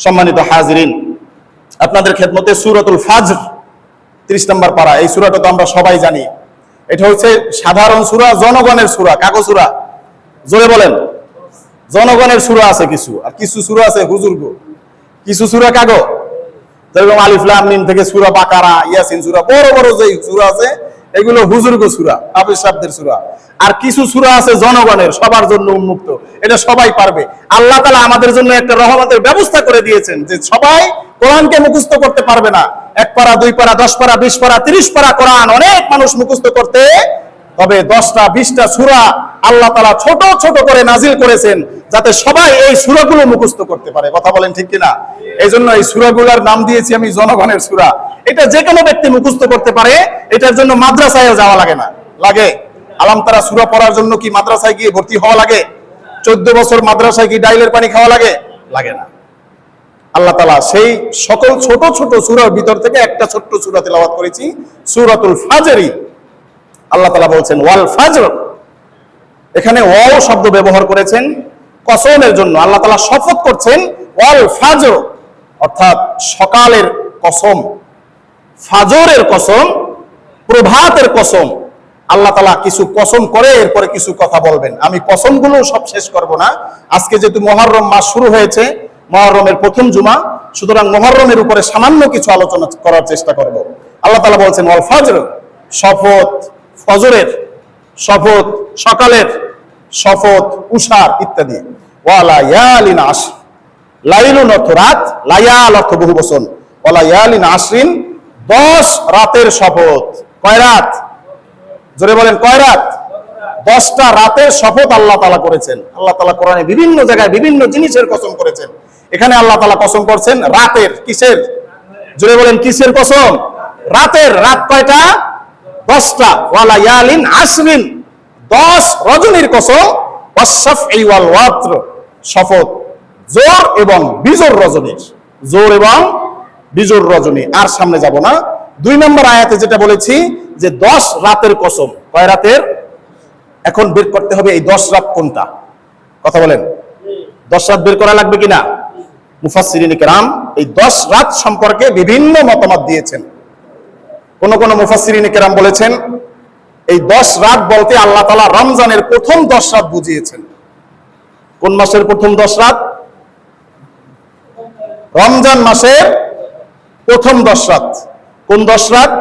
সম্মানিত হাজিরিন, আপনাদের খেদমতে সূরাতুল ফাজর 30 নম্বর পারা। এই সূরাটা তো আমরা সবাই জানি। এটা হচ্ছে সাধারণ সূরা, জনগণের সূরা। কাগজ সূরা, জোরে বলেন। জনগণের সূরা আছে কিছু, আর কিছু সূরা আছে হুজুরগ, কিছু সূরা কাগজ, যেরকম আলিফ লাম মিম থেকে সূরা বাকারা, ইয়াসিন সূরা, বড় বড় যে সূরা আছে এগুলো হুজুরগ সূরা, হাফেজ সাহেবদের সূরা। আর কিছু সূরা আছে জনগণের, সবার জন্য উন্মুক্ত, এটা সবাই পারবে। আল্লাহ তাআলা আমাদের জন্য একটা রহমতের ব্যবস্থা করে দিয়েছেন যে সবাই কোরআনকে মুখস্থ করতে পারবে না। 1 পারা, 2 পারা, 10 পারা, 20 পারা, 30 পারা কোরআন অনেক মানুষ মুখস্থ করতে, তবে 10টা 20টা সূরা আল্লাহ তাআলা ছোট ছোট করে নাজিল করেছেন যাতে সবাই এই সূরাগুলো মুখস্থ করতে পারে। কথা বলেন ঠিক কিনা? এই জন্য এই সূরাগুলোর নাম দিয়েছি আমি জনগণের সূরা। এটা যে কোনো ব্যক্তি মুখস্থ করতে পারে, এটার জন্য মাদ্রাসায় যাওয়া লাগে না। লাগে? আলাম তারা সূরা পড়ার জন্য কি মাদ্রাসায় গিয়ে ভর্তি হওয়া লাগে? 14 বছর মাদ্রাসায় কি ডাইলের পানি খাওয়া লাগে? লাগে না। আল্লাহ তাআলা সেই সকল ছোট ছোট সূরার ভিতর থেকে একটা ছোট্ট সূরা তেলাওয়াত করেছি, সূরাতুল ফাজরি। আল্লাহ তাআলা বলছেন ওয়াল ফাজর, এখানে ওয়াও শব্দ ব্যবহার করেছেন কসমের জন্য। আল্লাহ তাআলা শপথ করছেন ওয়াল ফাজর, অর্থাৎ সকালের কসম, ফাজরের কসম, প্রভাতের কসম। আল্লাহ তাআলা কিছু কসম করে এরপরে কিছু কথা বলবেন। আমি কসমগুলো সব শেষ করব না। আজকে যেহেতু মুহররম মাস শুরু হয়েছে, মুহররমের প্রথম জুমা, সুতরাং মুহররমের উপরে সামান্য কিছু আলোচনা করার চেষ্টা করব। আল্লাহ তাআলা বলছেন ওয়াল ফাজর, শপথ ফজরের, শপথ সকালের, শপথ উষার ইত্যাদি। ওয়া লায়ালিন আশর, লাইলুন অর্থ রাত, লায়াল অর্থ বহু বচন। ওয়া লায়ালিন আশরিন, 10 রাতের শপথ। কয় রাত? জোরে বলেন, কয় রাত? 10টা রাতের শপথ আল্লাহ তাআলা করেছেন। আল্লাহ তাআলা কোরআনে বিভিন্ন জায়গায় বিভিন্ন জিনিসের কসম করেছেন। এখানে আল্লাহ তাআলা কসম করছেন রাতের। কিসের? জোরে বলেন, কিসের কসম? রাতের। রাত কয়টা? 10টা। ওয়া লায়ালিন আশরিন, 10 রজনীর কসম। ওয়াশ-শাফঈ ওয়াল ওয়াতর, শপথ জোর এবং বিজোড় রজনীর, জোর এবং বিজোড় রজনী। আর সামনে যাব না। 2 নম্বর আয়াতে যেটা বলেছি যে 10 রাতের কসম। কয় রাতের? এখন বের করতে হবে এই 10 রাত কোনটা। কথা বলেন, 10 রাত বের করা লাগবে কিনা? মুফাসসিরিনে কেরাম এই 10 রাত সম্পর্কে বিভিন্ন মতামত দিয়েছেন। কোন কোন মুফাসসিরিনে কেরাম বলেছেন এই 10 রাত বলতে আল্লাহ তাআলা রমজানের প্রথম 10 রাত বুঝিয়েছেন। কোন মাসের প্রথম 10 রাত? রমজান মাসের প্রথম 10 রাত। কোন 10 রাত?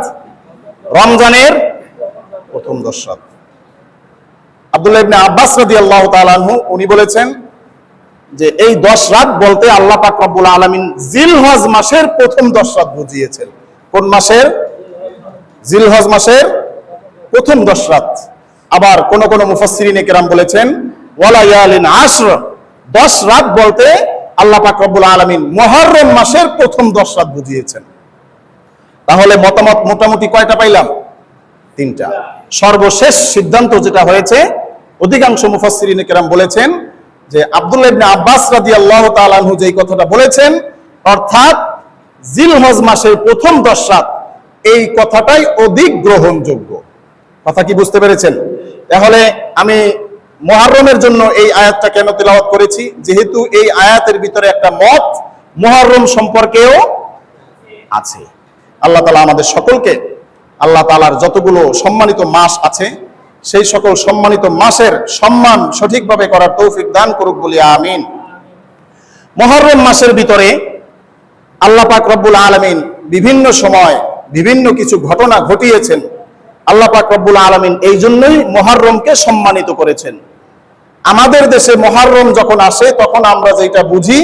রমজানের প্রথম 10 রাত। আব্দুল্লাহ ইবনে আব্বাস রাদিয়াল্লাহু তাআলা আনহু উনি বলেছেন যে এই 10 রাত বলতে আল্লাহ পাক রব্বুল আলামিন জিলহজ মাসের প্রথম 10 রাত বুঝিয়েছেন। কোন মাসের? জিলহজ মাসের প্রথম 10 রাত। আবার কোন কোন মুফাসসিরিনে কেরাম বলেছেন ওয়ালায়ালিন আশর, 10 রাত বলতে আল্লাহ পাক রব্বুল আলামিন মুহররম মাসের প্রথম 10 রাত বুঝিয়েছেন। তাহলে মতামত মোটামুটি কয়টা পাইলাম? 3টা। সর্বশেষ সিদ্ধান্ত যেটা হয়েছে, অধিকাংশ মুফাসসিরিনে কেরাম বলেছেন যে আব্দুল্লাহ ইবনে আব্বাস রাদিয়াল্লাহু তাআলা আনহু যেই কথাটা বলেছেন, অর্থাৎ জিলহজ মাসের প্রথম 10 রাত, এই কথাটাই অধিক গ্রহণযোগ্য। কথা কি বুঝতে পেরেছেন? তাহলে আমি মুহররমের জন্য এই আয়াতটা কেন তেলাওয়াত করেছি? যেহেতু এই আয়াতের ভিতরে একটা মত মুহররম সম্পর্কেও আছে। আল্লাহ তাআলা আমাদের সকলকে আল্লাহ তাআলার যতগুলো সম্মানিত মাস আছে সেই সকল সম্মানিত মাসের সম্মান সঠিকভাবে করার তৌফিক দান করুক বলি আমিন। মুহররম মাসের ভিতরে আল্লাহ পাক রব্বুল আলামিন বিভিন্ন সময় বিভিন্ন কিছু ঘটনা ঘটিয়েছেন। আল্লাহ পাক রব্বুল আলামিন এই জন্যই মুহররমকে সম্মানিত করেছেন। আমাদের দেশে মুহররম যখন আসে তখন আমরা যেটা বুঝি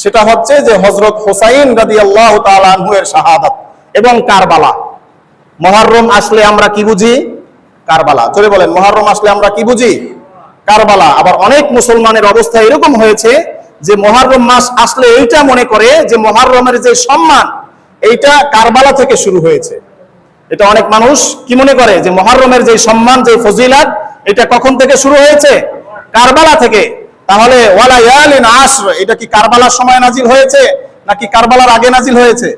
সেটা হচ্ছে যে হযরত হুসাইন রাদিয়াল্লাহু তাআলা আনহু এর শাহাদাত এবং কারবালা। মুহররম আসলে আমরা কি বুঝি? কারবালা। জোরে বলেন, মুহররম আসলে আমরা কি বুঝি? কারবালা। আবার অনেক মুসলমানের অবস্থা এরকম হয়েছে যে মুহররম মাস আসলে এইটা মনে করে যে মুহররমের যে সম্মান এইটা কারবালা থেকে শুরু হয়েছে। এটা অনেক মানুষ কি মনে করে যে মুহররমের যে সম্মান, যে ফজিলত, এটা কখন থেকে শুরু হয়েছে? কারবালা থেকে। তাহলে ওয়ালা ইয়ালিন আশর, এটা কি কারবালার সময় নাজিল হয়েছে নাকি কারবালার আগে নাজিল হয়েছে?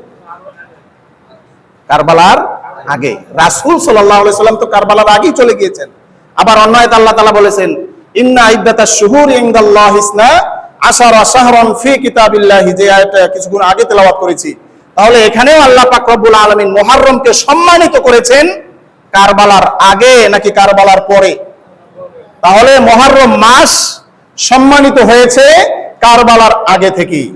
কারবালার আগে। রাসূল সাল্লাল্লাহু আলাইহি সাল্লাম তো কারবালার আগেই চলে গিয়েছেন। আবার অন্য আয়াতে আল্লাহ তাআলা বলেছেন ইন্না ইদ্দাতাশ শুহুরি ইনদাল্লাহি ইসনা আশারা শাহরান ফি কিতাবিল্লাহি, যে আয়াতটা কিছুক্ষণ আগে তেলাওয়াত করেছি। তাহলে এখানেও আল্লাহ পাক রব্বুল আলামিন মুহররমকে সম্মানিত করেছেন কারবালার আগে নাকি কারবালার পরে? তাহলে মুহররম মাস সম্মানিত হয়েছে কারবালার আগে থেকেই।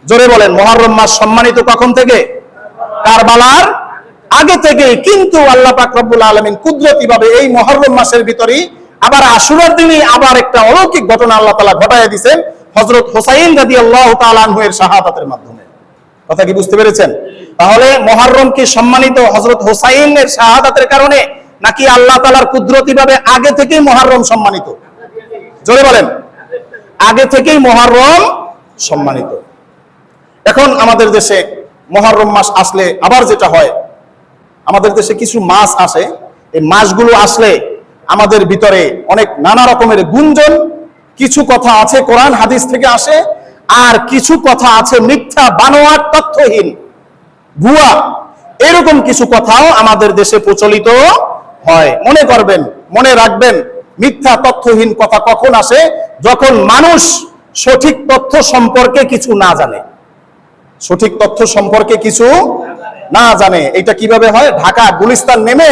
জোরে বলেন, মুহররম মাস সম্মানিত কখন থেকে? কারবালার আগে থেকে। কিন্তু আল্লাহ পাক রব্বুল আলামিন কুদরতি ভাবে এই মুহররম মাসের ভিতরেই আবার আশুরার দিনই আবার একটা অলৌকিক ঘটনা আল্লাহ তাআলা ঘটায় দিয়েছেন হযরত হুসাইন রাদিয়াল্লাহু তাআলা আনহু এর শাহাদাতের মাধ্যমে। কথা কি বুঝতে পেরেছেন? তাহলে মুহররম কি সম্মানিত হযরত হুসাইনের শাহাদাতের কারণে, নাকি আল্লাহ তাআলার কুদরতি ভাবে আগে থেকেই মুহররম সম্মানিত? জোরে বলেন, আগে থেকেই মুহররম সম্মানিত। এখন আমাদের দেশে মুহররম মাস আসলে আবার যেটা হয়, আমাদের দেশে কিছু মাস আসে, এই মাসগুলো আসলে আমাদের ভিতরে অনেক নানা রকমের গুঞ্জন, কিছু কথা আছে কোরআন হাদিস থেকে আসে, আর কিছু কথা আছে মিথ্যা বানোয়াট তথ্যহীন ভুয়া, এরকম কিছু কথাও আমাদের দেশে প্রচলিত হয়। মনে করবেন, মনে রাখবেন, মিথ্যা তথ্যহীন কথা কখন আসে? যখন মানুষ সঠিক তথ্য সম্পর্কে কিছু না জানে। সঠিক তথ্য সম্পর্কে কিছু না জানে। এটা কিভাবে হয়? ঢাকা গুলিস্তান নেমে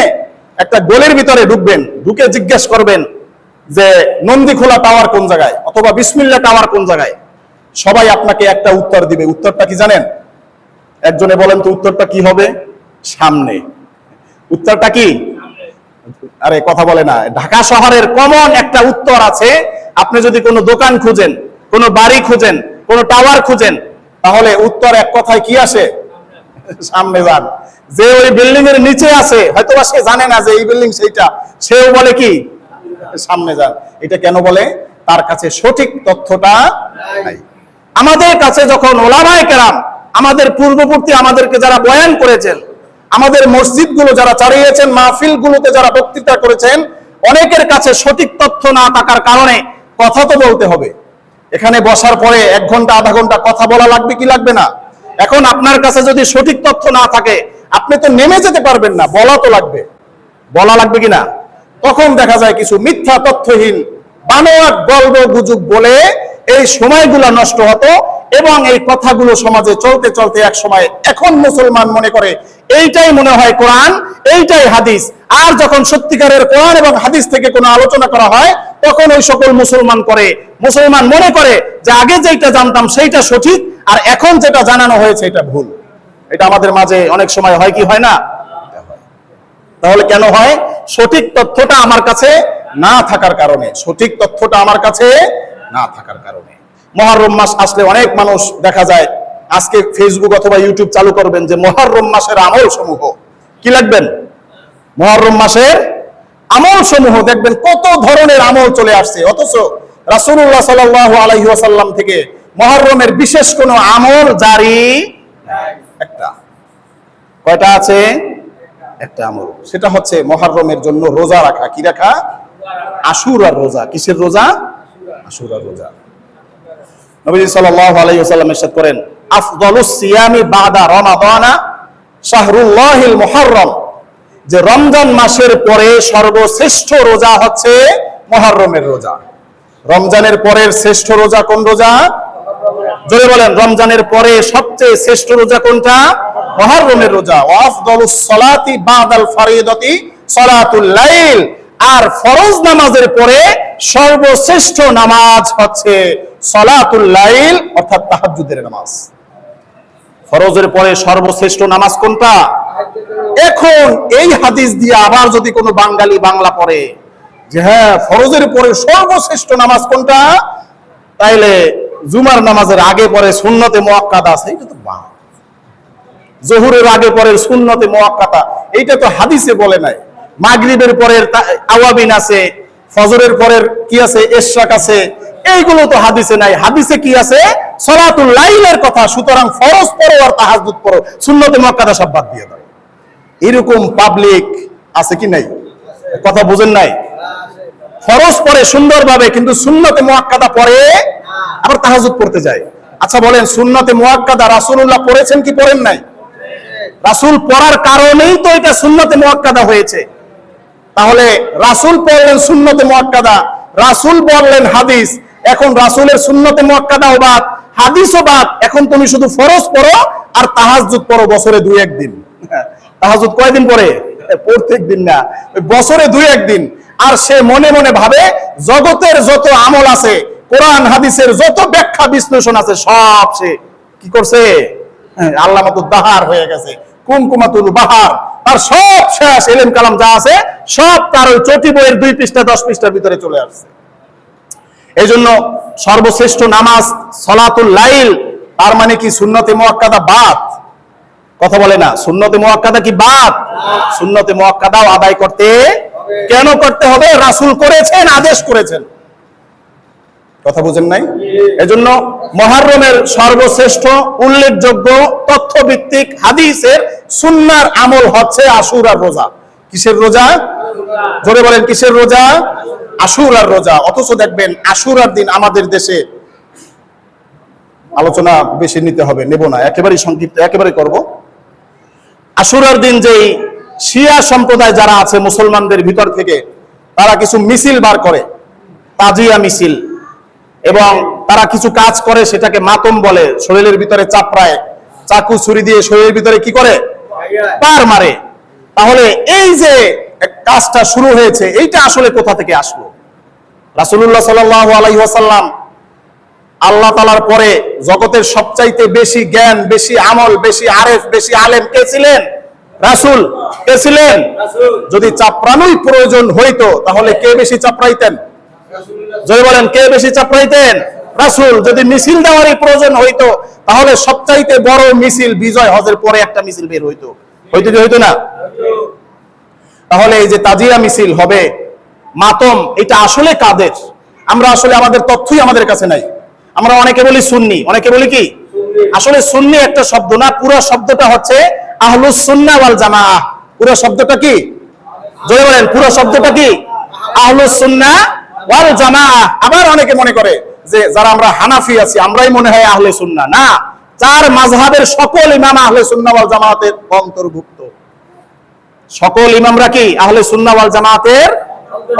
একটা গলির ভিতরে ঢুকবেন, ঢুকে জিজ্ঞেস করবেন যে নন্দীখোলা টাওয়ার কোন জায়গায়, অথবা বিসমিল্লাহ টাওয়ার কোন জায়গায়। সবাই আপনাকে একটা উত্তর দিবে। উত্তরটা কি জানেন? একজনে বলেন তো উত্তরটা কি হবে? সামনে। উত্তরটা কি? আরে কথা বলে না। ঢাকা শহরের কমন একটা উত্তর আছে। আপনি যদি কোনো দোকান খুঁজেন, কোনো বাড়ি খুঁজেন, কোনো টাওয়ার খুঁজেন, তাহলে উত্তর এক কথায় কি আসে? সামনে যান। যে ওই বিল্ডিং এর নিচে আছে, হয়তোবা সে জানে না যে এই বিল্ডিং সেইটা, সেও বলে কি সামনে যান। এটা কেন বলে? তার কাছে সঠিক তথ্যটা নাই। আমাদের কাছে যখন ওলামায়ে কেরাম, আমাদের পূর্ববর্তী আমাদেরকে যারা বয়ান করেছেন, আমাদের মসজিদগুলো যারা চালিয়েছেন, মাহফিলগুলোতে যারা বক্তৃতা করেছেন, অনেকের কাছে সঠিক তথ্য না থাকার কারণে কথা তো বলতে হবে। এখানে বসার পরে 1 ঘন্টা আধা ঘন্টা কথা বলা লাগবে কি লাগবে না? এখন আপনার কাছে যদি সঠিক তথ্য না থাকে, আপনি তো নেমে যেতে পারবেন না, বলা তো লাগবে। বলা লাগবে কিনা? তখন দেখা যায় কিছু মিথ্যা তথ্যহীন বানোয়াট গল্প গুজব বলে এই সময়গুলো নষ্ট হতো, এবং এই কথাগুলো সমাজে চলতে চলতে এক সময় এখন মুসলমান মনে করে এইটাই মনে হয় কোরআন, এইটাই হাদিস। আর যখন সত্যিকারের কোরআন এবং হাদিস থেকে কোনো আলোচনা করা হয়, তখন ওই সকল মুসলমান মনে করে যে আগে যেটা জানতাম সেইটা সঠিক, আর এখন যেটা জানানো হয়েছে এটা ভুল। এটা আমাদের মাঝে অনেক সময় হয় কি হয় না? তাহলে কেন হয়? সঠিক তথ্যটা আমার কাছে না থাকার কারণে। সঠিক তথ্যটা আমার কাছে না থাকার কারণে। মুহররম মাস আসলে অনেক মানুষ দেখা যায়, আজকে ফেসবুক অথবা ইউটিউব চালু করবেন যে মুহররম মাসের আমল সমূহ, কি লিখবেন? মুহররম মাসের আমল সমূহ দেখবেন কত ধরনের আমল চলে আসছে, অথচ রাসূলুল্লাহ সাল্লাল্লাহু আলাইহি ওয়াসাল্লাম থেকে মুহররমের বিশেষ কোনো আমল জারি একটা। কয়টা আছে? একটা আমল। সেটা হচ্ছে মুহররমের জন্য রোজা রাখা। কি রাখা? আশুরার রোজা। কিসের রোজা? আশুরার রোজা। নবী সাল্লাল্লাহু আলাইহি ওয়াসাল্লাম ইরশাদ করেন, আফদালুস সিয়ামি বাদা রমাদানা শাহরুল্লাহিল মুহররম, যে রমজান মাসের পরে সর্বশ্রেষ্ঠ রোজা হচ্ছে মুহররমের রোজা। রমজানের পরের শ্রেষ্ঠ রোজা কোন রোজা? জোরে বলেন, রমজানের পরে সবচেয়ে শ্রেষ্ঠ রোজা কোনটা? মুহররমের রোজা। আফদালুস সালাতি বাদাল ফরিদাতি সালাতুল লাইল, আর ফরজ নামাজের পরে সর্বশ্রেষ্ঠ নামাজ হচ্ছে সালাতুল লাইল, অর্থাৎ তাহাজ্জুদের নামাজ। ফরজের পরে সর্বশ্রেষ্ঠ নামাজ কোনটা? এখন এই হাদিস দিয়ে আবার যদি কোনো বাঙালি বাংলা পড়ে যে হ্যাঁ ফরজের পরে সর্বশ্রেষ্ঠ নামাজ কোনটা, তাইলে জুমার নামাজের আগে পরে সুন্নতে মুআক্কাদা আছে, এটা তো বাহ। জোহরের আগে পরে সুন্নতে মুআক্কাদা, এইটা তো হাদিসে বলে নাই। মাগরিবের পরের আওয়াবিন আছে, ফজরের পরের কি আছে? ইশরাক আছে, এইগুলো তো হাদিসে নাই। হাদিসে কি আছে? সালাতুল লাইলের কথা। সুতরাং ফরজ পড়ো আর তাহাজ্জুদ পড়ো, সুন্নতে মুআক্কাদা সব বাদ দিয়ে দাও। এরকম পাবলিক আছে কি নাই? কথা বুঝেন নাই? ফরজ পড়ে সুন্দরভাবে, কিন্তু সুন্নতে মুআক্কাদা পড়ে আবার তাহাজ্জুদ পড়তে যায়। আচ্ছা বলেন, সুন্নতে মুআক্কাদা রাসূলুল্লাহ পড়েছেন কি পড়েন নাই? রাসূল পড়ার কারণেই তো এটা সুন্নতে মুআক্কাদা হয়েছে। তাহলে রাসূল পড়লেন সুন্নতে মুআক্কাদা, রাসূল বললেন হাদিস, এখন রাসূলের সুন্নতে মুআক্কাদাও বাদ, হাদিসও বাদ, এখন তুমি শুধু ফরজ পড়ো আর তাহাজ্জুদ পড়ো বছরে 2-1 দিন। তাহাজ্জুদ কয়দিন পড়ে? প্রত্যেক দিন না, বছরে 2-1 দিন। আর সে মনে মনে ভাবে জগতের যত আমল আছে, কোরআন হাদিসের যত ব্যাখ্যা বিশ্লেষণ আছে, সব সে কি করছে? আল্লামাতুদ দাহার হয়ে গেছে, কুমকুমাতুল বাহার, আর সব শেষ। ইলম কালাম যা আছে সব তার ওই চটি বইয়ের 2 পৃষ্ঠা 10 পৃষ্ঠার ভিতরে চলে আসছে। এই জন্য সর্বশ্রেষ্ঠ নামাজ সলাতুল লাইল, তার মানে কি সুন্নতে মুআক্কাদা বাদ? কথা বলে না, সুন্নতে মুআক্কাদা কি বাদ? সুন্নতে মুআক্কাদাও আদায় করতে কেন করতে হবে? রাসূল করেছেন, আদেশ করেছেন। কথা বুঝেন নাই? এজন্য মুহররমের সর্বশ্রেষ্ঠ উল্লেখযোগ্য তথ্যভিত্তিক হাদিসের সুন্নাহর আমল হচ্ছে আশুরার রোজা। কিসের রোজা? জোরে বলেন, কিসের রোজা? আশুরার রোজা। অথচ দেখবেন আশুরার দিন আমাদের দেশে, আলোচনা বেশি নিতে হবে, নেব না, একেবারেই সংক্ষিপ্ত একেবারে করব। আশুরার দিন যেই শিয়া সম্প্রদায় যারা আছে মুসলমানদের ভিতর থেকে, তারা কিছু মিছিল বার করে, তাজিয়া মিছিল, এবং তারা কিছু কাজ করে, সেটাকে মাতম বলে। শরীরের ভিতরে চাপড়ায়, চাকু ছুরি দিয়ে শরীরের ভিতরে কি করে? পার মারে। তাহলে এই যে কাজটা শুরু হয়েছে, এইটা আসলে কোথা থেকে আসলো? রাসূলুল্লাহ সাল্লাল্লাহু আলাইহি ওয়াসাল্লাম আল্লাহ তাআলার পরে জগতের সবচাইতে বেশি জ্ঞান, বেশি আমল, বেশি আরেফ, বেশি আলেম কে ছিলেন? রাসূল। কে ছিলেন? যদি চাপড়ানোই প্রয়োজন হইতো তাহলে কে বেশি চাপড়াইতেন? যদি বলেন, কে বেশি চাপড়াইতেন? রাসূল। যদি মিছিল দেওয়ারই প্রয়োজন হইতো তাহলে সবচাইতে বড় মিছিল বিজয় হজের পরে একটা মিছিল বের হইতো, হইতো কি হইতো না? তাহলে এই যে তাজিয়া মিছিল হবে, মাতম, এটা আসলে কাদের? আমরা আসলে আমাদের তথ্যই আমাদের কাছে নাই। আমরা অনেকে বলি সুন্নি, অনেকে বলি কি? আসলে সুন্নি একটা শব্দ না, পুরো শব্দটা হচ্ছে আহলুস সুন্নাহ ওয়াল জামাআহ। পুরো শব্দটা কি? জোরে বলেন, পুরো শব্দটা কি? আহলুস সুন্নাহ ওয়াল জামাআহ। আবার অনেকে মনে করে যে যারা আমরা হানাফি আছি আমরাই মনে হয় আহলে সুন্নাহ। না, 4 মাযহাবের সকল ইমাম আহলে সুন্নাহ ওয়াল জামাআতের অন্তর্ভুক্ত। সকল ইমামরা কি আহলে সুন্নাহ ওয়াল জামাআতের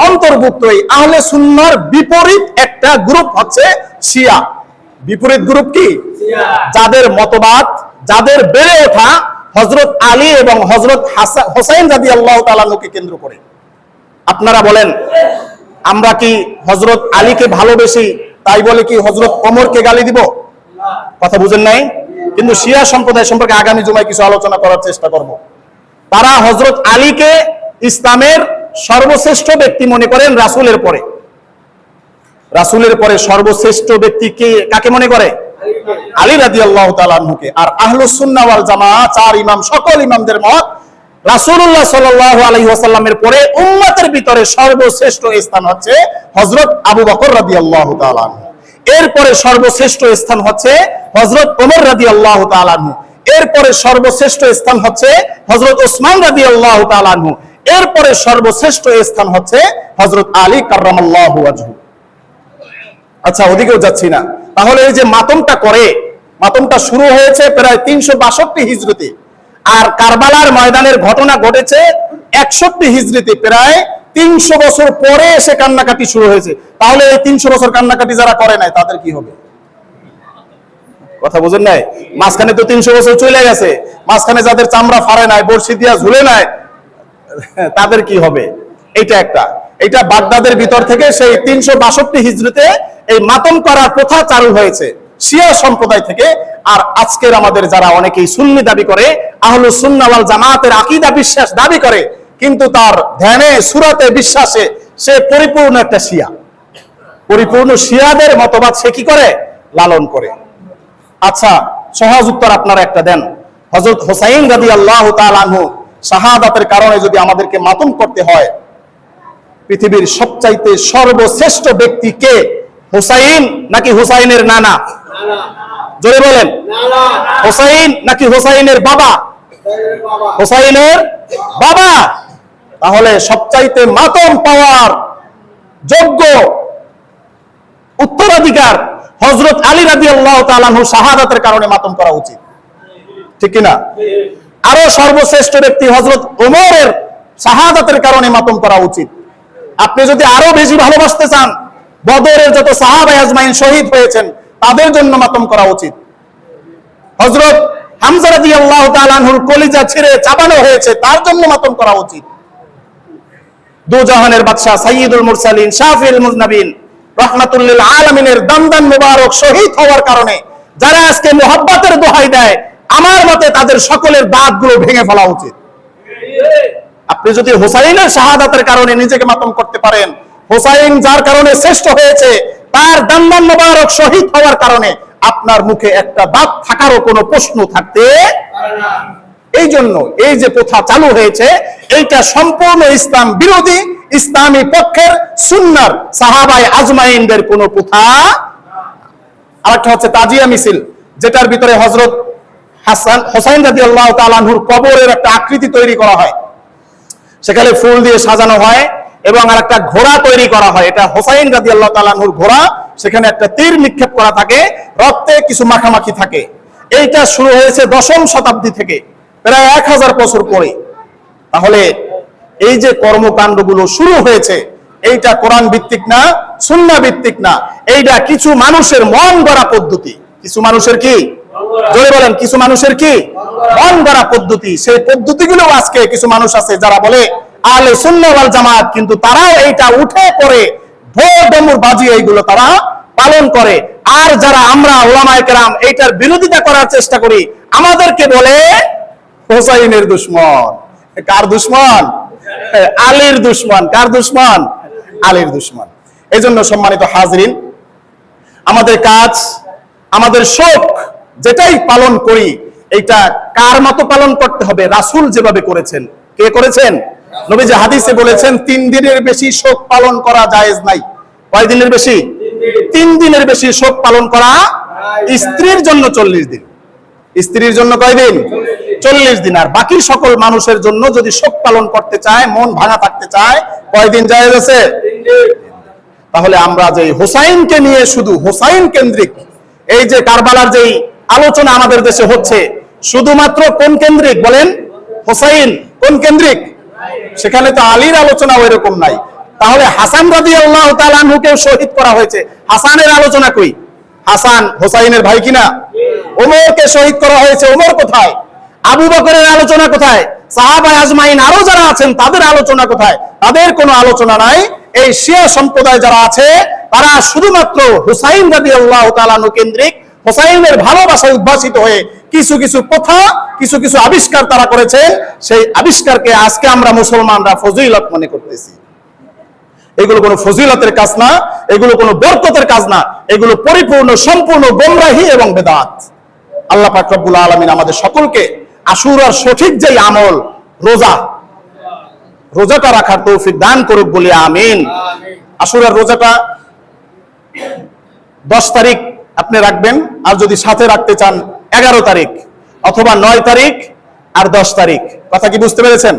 অন্তর্ভুক্ত। আহলে সুন্নাহর বিপরীত একটা গ্রুপ হচ্ছে শিয়া। বিপরীত গ্রুপ কি? যাদের মতবাদ, যাদের বেড়ে ওঠা হযরত আলী এবং হযরত হোসেন রাদিয়াল্লাহু তাআলা আনহুকে কেন্দ্র করে। আপনারা বলেন, আমরা কি হযরত আলীকে ভালোবেসি তাই বলে কি হযরত ওমরকে গালি দিব? কথা বুঝেন নাই? কিন্তু শিয়া সম্প্রদায় সম্পর্কে আগামী জুমায় কিছু আলোচনা করার চেষ্টা করব। তারা হযরত আলীকে ইসলামের সর্বশ্রেষ্ঠ ব্যক্তি মনে করেন রাসূলের পরে। রাসূলের পরে সর্বশ্রেষ্ঠ ব্যক্তি কে, কাকে মনে করে? আলী রাদিয়াল্লাহু তাআলা আনহুকে। আর আহলুস সুন্নাহ ওয়াল জামাআহ 4 ইমাম, সকল ইমামদের মত রাসূলুল্লাহ সাল্লাল্লাহু আলাইহি ওয়াসাল্লামের পরে উম্মতের ভিতরে সর্বশ্রেষ্ঠ স্থান হচ্ছে হযরত আবু বকর রাদিয়াল্লাহু তাআলা আনহু। এরপরে সর্বশ্রেষ্ঠ স্থান হচ্ছে হযরত ওমর রাদিয়াল্লাহু তাআলা আনহু। এরপরে সর্বশ্রেষ্ঠ স্থান হচ্ছে হযরত ওসমান রাদিয়াল্লাহু তাআলা আনহু। এরপরে সর্বশ্রেষ্ঠ স্থান হচ্ছে হযরত আলী কাররামাল্লাহু ওয়াজহু। আচ্ছা, ওদিকেও যাচ্ছি না। তাহলে এই যে মাতমটা করে, মাতমটা শুরু হয়েছে প্রায় 362 হিজরিতে, আর কারবালার ময়দানের ঘটনা ঘটেছে 61 হিজরিতে। প্রায় 300 বছর পরে এসে কান্নাকাটি শুরু হয়েছে। তাহলে এই 300 বছর কান্নাকাটি যারা করে নাই তাদের কি হবে? কথা বুঝেন নাই? মাঝখানে তো 300 বছর চলে গেছে, মাঝখানে যাদের চামড়া ফাড়ে নাই, বর্ষি দিয়া ঝুলে নাই, তাদের কি হবে? এটা একটা, এটা বাগদাদের ভিতর থেকে সেই 362 হিজরিতে এই মাতম করার প্রথা চালু হয়েছে শিয়া সম্প্রদায় থেকে। আর আজকের আমাদের যারা অনেকেই সুন্নি দাবি করে, আহলুস সুন্নাহ ওয়াল জামাআতের আকীদা বিশ্বাস দাবি করে, কিন্তু তার ধ্যানে সুরাতে বিশ্বাসে সে পরিপূর্ণ একটা শিয়া। পরিপূর্ণ শিয়াদের মতবাদ সে কি করে? লালন করে। আচ্ছা, সহজ উত্তর আপনারা একটা দেন। হযরত হুসাইন রাদিয়াল্লাহু তাআলা আনহু শাহাদাতের কারণে যদি আমাদেরকে মাতম করতে হয়, পৃথিবীর সবচাইতে সর্বশ্রেষ্ঠ ব্যক্তি কে? হুসাইন নাকি হুসাইনের নানা? জোরে বলেন, হুসাইন নাকি হুসাইনের বাবা? হুসাইনের বাবা। তাহলে সবচাইতে মাতম পাওয়ার যোগ্য উত্তরাধিকার হযরত আলী রাদিয়াল্লাহু তাআলা আনহু শাহাদাতের কারণে মাতম করা উচিত, ঠিক কি না? আরো সর্বশ্রেষ্ঠ ব্যক্তি হযরত ওমরের শাহাদাতের কারণে মাতম করা উচিত। আপনি যদি আরো বেশি ভালোবাসতে চান বদরের যত সাহাবায়ে আজমাইন শহীদ হয়েছেন তাদের জন্য মাতম করা উচিত। হযরত হামজা রাদিয়াল্লাহু তাআলা আনহুর কলিজা ছিঁড়ে চাবানো হয়েছে, তার জন্য মাতম করা উচিত। দু জাহানের বাদশা সাইয়্যিদুল মুরসালিন শাফিউল মুজনাবিন রাহমাতুল লিল আলামিনের দান্দান মুবারক শহীদ হওয়ার কারণে যারা আজকে মুহাব্বতের দোহাই দেয়, আমার মতে তাদের সকলের দাঁতগুলো ভেঙে ফেলা উচিত। আপনি যদি হোসাইনের শাহাদাতের কারণে নিজেকে মাতম করতে পারেন, হোসাইন যার কারণে শ্রেষ্ঠ হয়েছে তার দান্দান মুবারক শহীদ হওয়ার কারণে আপনার মুখে একটা দাঁত থাকারও কোনো প্রশ্ন থাকতে পারে না। এই জন্য এই যে প্রথা চালু হয়েছে এইটা সম্পূর্ণ ইসলাম বিরোধী, ইসলামী পক্ষের সুন্নার সাহাবায়ে আজমাইনদের কোনো প্রথা। আরেকটা হচ্ছে তাজিয়া মিছিল, যেটার ভিতরে হযরত হোসাইন রাদিয়াল্লাহু তাআলা আনহুর কবরের একটা আকৃতি তৈরি করা হয়, সেখানে ফুল দিয়ে সাজানো হয় এবং আরেকটা ঘোড়া তৈরি করা হয়, এটা হোসাইন রাদিয়াল্লাহু তাআলা আনহুর ঘোড়া, সেখানে একটা তীর নিক্ষেপ করা থাকে, রক্তে কিছু মাখামাখি থাকে। এইটা শুরু হয়েছে 10ম শতাব্দী থেকে, প্রায় 1000 বছর পরে। তাহলে এই যে কর্মকাণ্ডগুলো শুরু হয়েছে এইটা কোরআন ভিত্তিক না, সুন্নাহ ভিত্তিক না, এইটা কিছু মানুষের মন গড়া পদ্ধতি। কিছু মানুষের কি, জোরে বলেন, কিছু মানুষের কি মন গড়া পদ্ধতি। সেই পদ্ধতিগুলো আজকে কিছু মানুষ আছে যারা বলে আহলে সুন্নাহ ওয়াল জামাত, কিন্তু তারাও এইটা উঠে পড়ে ভোর ডমুর বাজিয়ে এইগুলো তারা পালন করে। আর যারা আমরা উলামায়ে কেরাম এইটার বিরোধিতা করার চেষ্টা করি, আমাদেরকে বলে হোসাইনের দুশমন। কার দুশমন? আলীর দুশমন। কার দুশমন? আলীর দুশমন। এই জন্য সম্মানিত হাজরিন, আমাদের কাজ, আমাদের শোক যেটাই পালন করি এটা কার মতো পালন করতে হবে? রাসূল যেভাবে করেছেন। কে করেছেন? নবীজি হাদিসে বলেছেন 3 দিনের বেশি শোক পালন করা জায়েজ নাই। কয় দিনের বেশি? 3 দিনের বেশি শোক পালন করা। স্ত্রীর জন্য 40 দিন। স্ত্রীর জন্য কয় দিন? 40 দিন। আর বাকি সকল মানুষের জন্য যদি শোক পালন করতে চায়, মন ভাঙা থাকতে চায়, কয় দিন জায়েজ আছে? 3 দিন। তাহলে আমরা যে হোসাইনকে নিয়ে শুধু হোসাইন কেন্দ্রিক এই যে কারবালার যেই আলোচনা আমাদের দেশে হচ্ছে, শুধুমাত্র কোন কেন্দ্রিক বলেন? হোসাইন। কোন কেন্দ্রিক? সেখানে তো আলীর আলোচনা ওই রকম নাই। তাহলে হাসান রাদিয়াল্লাহু তাআলা আনহুকে শহীদ করা হয়েছে, হাসানের আলোচনা কই? হাসান হোসাইনের ভাই কিনা? ওমরকে শহীদ করা হয়েছে, ওমর কোথায়? আবু বকরের আলোচনা কোথায়? সাহাবায়ে আজমাইন আরো যারা আছেন তাদের আলোচনা কোথায়? তাদের কোনো আলোচনা নাই। এই শিয়া সম্প্রদায় যারা আছে তারা শুধুমাত্র হুসাইন রাদিয়াল্লাহু তাআলা আনহু কেন্দ্রিক, হুসাইনের ভালোবাসায় উদ্ভাসিত হয়ে কিছু কিছু কথা, কিছু কিছু আবিষ্কার তারা করেছে। সেই আবিষ্কারকে আজকে আমরা মুসলমানরা ফজিলত মনে করতেছি। এগুলো কোনো ফজিলতের কাজ না, এগুলো কোনো বরকতের কাজ না, এগুলো পরিপূর্ণ সম্পূর্ণ গোমরাহি এবং বেদাত। আল্লাহ পাক রব্বুল আলামিন আমাদের সকলকে আশুরার সঠিক যেই আমল রোজাটা রাখার তৌফিক দান করুক বলি আমিন। আশুরার রোজাটা 10 তারিখ আপনি রাখবেন, আর যদি সাথে রাখতে চান 11 তারিখ অথবা 9 তারিখ আর 10 তারিখ। কথা কি বুঝতে পেরেছেন?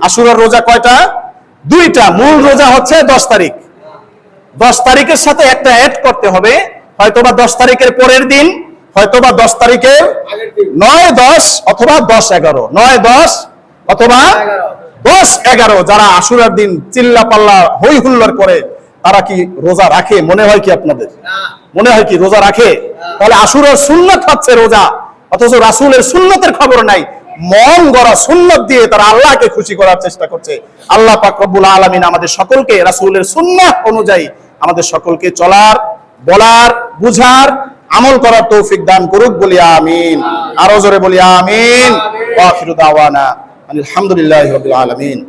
আশুরার রোজা কয়টা? 2টা। মূল রোজা হচ্ছে 10 তারিখ। 10 তারিখের সাথে একটা অ্যাড করতে হবে, হয়তোবা 10 তারিখের পরের দিন, হয়তোবা 10 তারিখের 9-10 অথবা 10-11, 9-10 অথবা 10-11। যারা আশুরার দিন চিল্লা পাল্লা হই হুল্লোড় করে তারা কি রোজা রাখে? মনে হয় কি আপনাদের? মনে হয় কি রোজা রাখে? তাহলে আশুরার সুন্নাত হচ্ছে রোজা, অথচ রাসূলের সুন্নতের খবর নাই। মন গড়া সুন্নত দিয়ে তারা আল্লাহকে খুশি করার চেষ্টা করছে। আল্লাহ পাক রব্বুল আলামিন আমাদের সকলকে রাসূলের সুন্নাহ অনুযায়ী আমাদের সকলকে চলার, বলার, বুঝার, আমল করার তৌফিক দান করুক বলি আমিন। আরো জোরে বলি আমিন। ওয়া আখিরু দাওয়ানা আলহামদুলিল্লাহি রাব্বিল আলামিন।